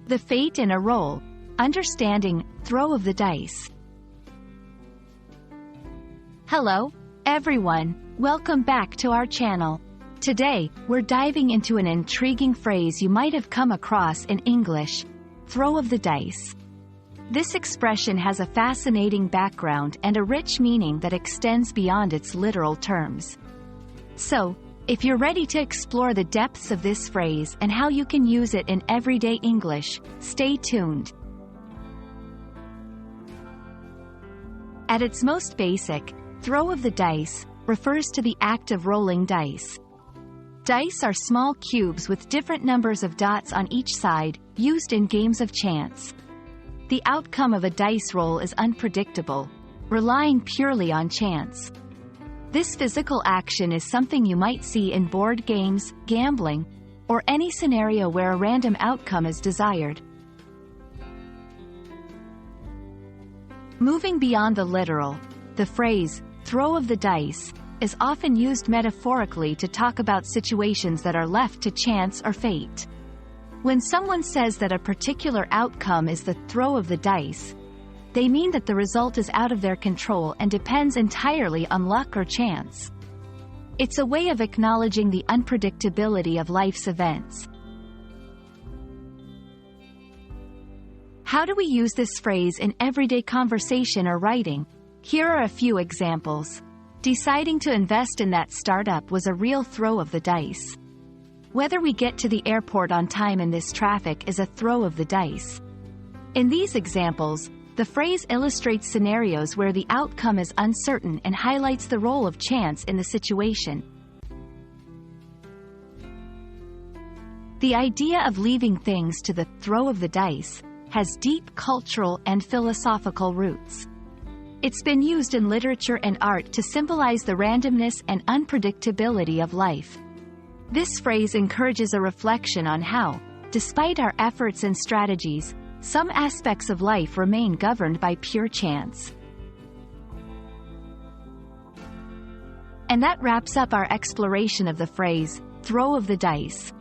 The fate in a roll. Understanding, throw of the dice. Hello, everyone. Welcome back to our channel. Today, we're diving into an intriguing phrase you might have come across in English: throw of the dice. This expression has a fascinating background and a rich meaning that extends beyond its literal terms. So, if you're ready to explore the depths of this phrase and how you can use it in everyday English, stay tuned. At its most basic, throw of the dice refers to the act of rolling dice. Dice are small cubes with different numbers of dots on each side, used in games of chance. The outcome of a dice roll is unpredictable, relying purely on chance. This physical action is something you might see in board games, gambling, or any scenario where a random outcome is desired. Moving beyond the literal, the phrase, throw of the dice, is often used metaphorically to talk about situations that are left to chance or fate. When someone says that a particular outcome is the throw of the dice, they mean that the result is out of their control and depends entirely on luck or chance. It's a way of acknowledging the unpredictability of life's events. How do we use this phrase in everyday conversation or writing? Here are a few examples. Deciding to invest in that startup was a real throw of the dice. Whether we get to the airport on time in this traffic is a throw of the dice. In these examples, the phrase illustrates scenarios where the outcome is uncertain and highlights the role of chance in the situation. The idea of leaving things to the throw of the dice has deep cultural and philosophical roots. It's been used in literature and art to symbolize the randomness and unpredictability of life. This phrase encourages a reflection on how, despite our efforts and strategies, some aspects of life remain governed by pure chance. And that wraps up our exploration of the phrase, throw of the dice.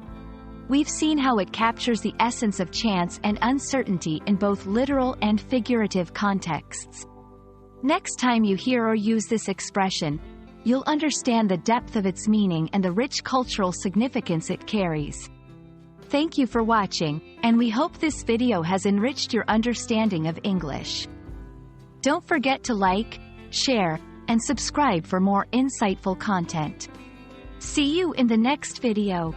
We've seen how it captures the essence of chance and uncertainty in both literal and figurative contexts. Next time you hear or use this expression, you'll understand the depth of its meaning and the rich cultural significance it carries. Thank you for watching, and we hope this video has enriched your understanding of English. Don't forget to like, share, and subscribe for more insightful content. See you in the next video.